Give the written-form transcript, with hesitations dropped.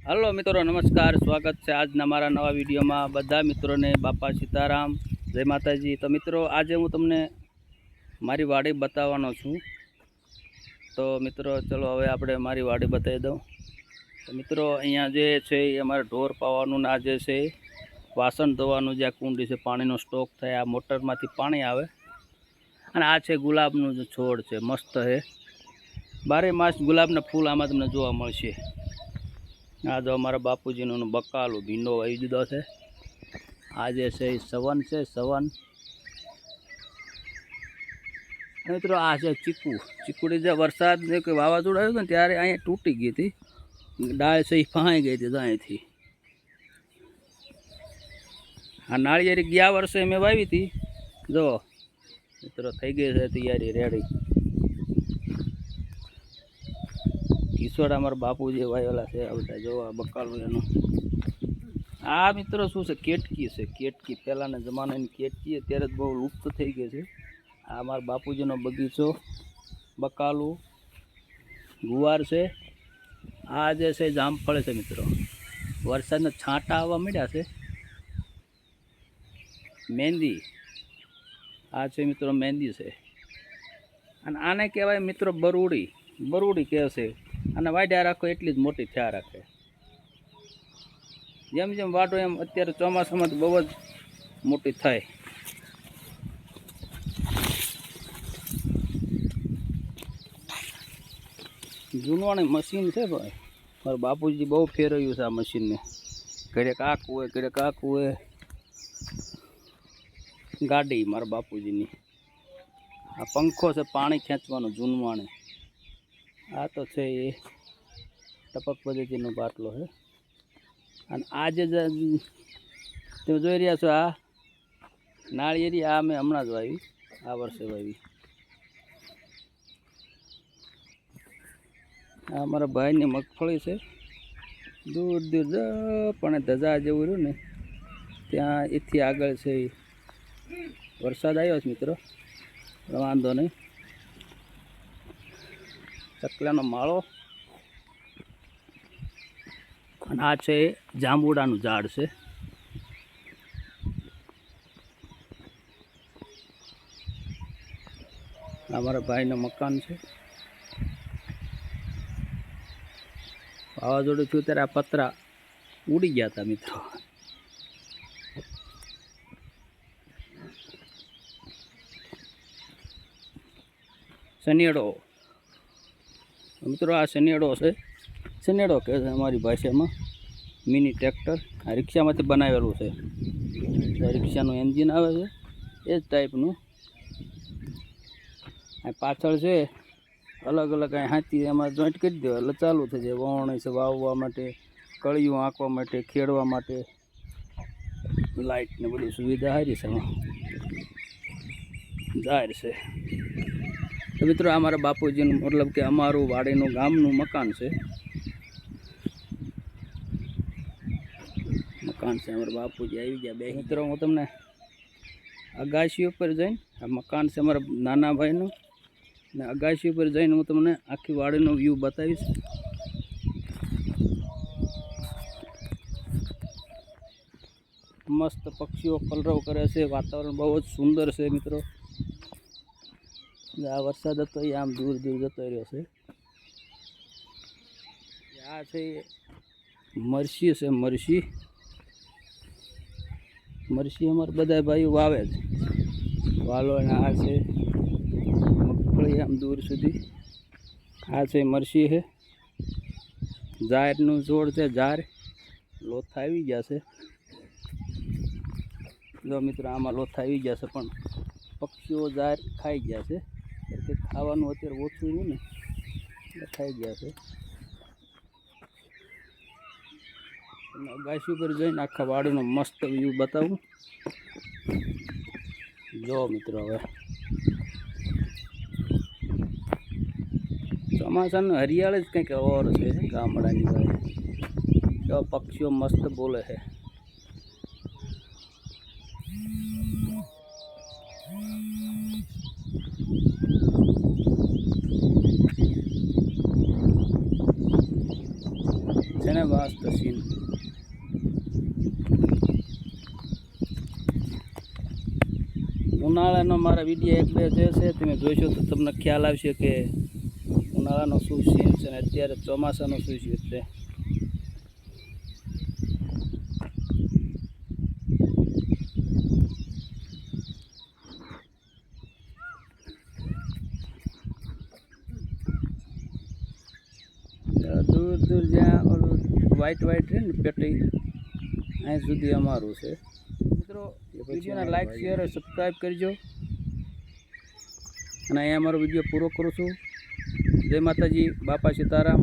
Hello મિત્રો, નમસ્કાર. સ્વાગત છે આજના મારા નવા વિડીયોમાં. બધા મિત્રોને બાપા સીતારામ, જય માતાજી. તો મિત્રો, આજે હું તમને મારી વાડી બતાવવાનો છું. તો મિત્રો ચલો હવે આપણે મારી વાડી બતાવી દઉં. તો મિત્રો, અહીંયા જે છે એ અમારે ઢોર પાવાનું ને આ જે છે વાસણ ધોવાનું જે આ કુંડી છે, પાણીનો સ્ટોક થાય, આ મોટરમાંથી પાણી આવે. અને આ છે ગુલાબનું જે છોડ છે, મસ્ત છે. 12 માસ ગુલાબના ફૂલ આમાં તમને જોવા મળશે. આ જો અમારા બાપુજીનું બકાલું ભીંડો વાવી દીધો છે. આ જે છે એ સવન છે, સવન. મિત્રો આ છે ચીકુડી. જે વરસાદ જે કોઈ વાવાઝોડું આવ્યું હતું ને ત્યારે અહીંયા તૂટી ગઈ હતી, ડાળ છે એ ફાઈ ગઈ હતી અહીંથી. આ નાળિયેરી ગયા વર્ષે મેં વાવી હતી. જો મિત્રો થઈ ગઈ છે તૈયારી, રેડી. કિશોર અમારા બાપુજી વાવેલા છે આ બધા. જો આ બકાલું એનું. આ મિત્રો શું છે, કેટકી છે. કેટકી પહેલાંના જમાનાની કેટકી, અત્યારે જ બહુ લુપ્ત થઈ ગઈ છે. આ અમારા બાપુજીનો બગીચો, બકાલું, ગુવાર છે. આ જે છે જામફળ છે મિત્રો. વરસાદના છાંટા આવવા માંડ્યા છે. મહેંદી, આ છે મિત્રો મહેંદી છે. અને આને કહેવાય મિત્રો બરુડી. બરુડી કહેશે. અને વાઢ્યા રાખો એટલી જ મોટી થયા રાખે. જેમ જેમ વાઢો એમ અત્યારે ચોમાસામાં તો બહુ જ મોટી થાય. જૂનવાણી મશીન છે ભાઈ. મારા બાપુજી બહુ ફેરવ્યું છે આ મશીનને. ઘરે કાકું હોય, ઘરે કાકું હોય. ગાડી મારા બાપુજીની. આ પંખો છે પાણી ખેંચવાનો, જૂનવાણી. આ તો છે એ ટપક પદ્ધતિનો બાટલો છે. અને આ જે તમે જોઈ રહ્યા છો, આ નાળિયેરી, આ મેં હમણાં જ વાવી, આ વર્ષે વાવી. આ મારા ભાઈની મગફળી છે. દૂર દૂર પણ ધજા જેવું રહ્યું ને ત્યાં એથી આગળ છે. વરસાદ આવ્યો છે મિત્રો, વાંધો નહીં. ચકલાનો માળો. અને આ છે જાંબુડાનું ઝાડ છે. આ મારા ભાઈનું મકાન છે. વાવાઝોડું થયું ત્યારે આ પતરા ઉડી ગયા હતા મિત્રો. શનિયાળો મિત્રો, આ શનિયાળો છે. શનિયાળો કહે છે અમારી ભાષામાં. મિની ટ્રેક્ટર આ રિક્ષામાંથી બનાવેલું છે. રિક્ષાનું એન્જિન આવે છે એ જ ટાઈપનું. આ પાછળ છે અલગ અલગ અહીં હાથી, એમાં જોઈન્ટ કરી દો એટલે ચાલુ થઈ જાય. વણ છે વાવવા માટે, કળિયું આંકવા માટે, ખેડવા માટે. લાઇટ ને બધી સુવિધા સારી છે એમાં. જાહેર છે. તો મિત્રો આ મારા બાપુજીનું, મતલબ કે અમારું વાડીનું ગામનું મકાન છે. મકાન છે અમારા બાપુજી આવી ગયા. બે મિત્રો હું તમને અગાશી ઉપર જઈને, આ મકાન છે અમારા નાના ભાઈનું, ને અગાશી ઉપર જઈને હું તમને આખી વાડીનો વ્યૂ બતાવીશ. મસ્ત પક્ષીઓ કલરવ કરે છે. વાતાવરણ બહુ જ સુંદર છે મિત્રો. આ વરસાદ હતો એ આમ દૂર દૂર જતો રહ્યો છે. આ છે મરસી છે. મરસી મરસી અમારા બધા ભાઈઓ વાવે છે. વાલો. અને આ છે મગફળી આમ દૂર સુધી. આ છે મરસી છે. ઝાડનું છોડ છે. ઝાડ લોથા આવી ગયા છે. જો મિત્રો આમાં લોથા આવી ગયા છે, પણ પક્ષીઓ ઝાડ ખાઈ ગયા છે. કે ખાવાનું અત્યારે ઓછું નહીં ને, એટલે ખાઈ ગયા છે. અગાશી ઉપર જઈને આખા વાડીનો મસ્ત વ્યૂ બતાવું. જો મિત્રો હવે ચોમાસાનું હરિયાળી જ કંઈક ઓર છે ગામડાની ભાઈ. જો પક્ષીઓ મસ્ત બોલે છે. છે ને મસ્ત સીન. ઉનાળાનો મારા વિડીયો એક બે જે છે તમે જોઈશો તો તમને ખ્યાલ આવશે કે ઉનાળાનો શું સીન છે ને અત્યારે ચોમાસાનો શું છે. એટલે દૂર દૂર જ્યાં ઓલું વ્હાઈટ રહે ને પેટી અહીં સુધી અમારું છે. મિત્રો વિડીયોને લાઈક શેર સબસ્ક્રાઈબ કરજો અને અહીંયા અમારો વિડીયો પૂરો કરું છું. જય માતાજી, બાપા સીતારામ.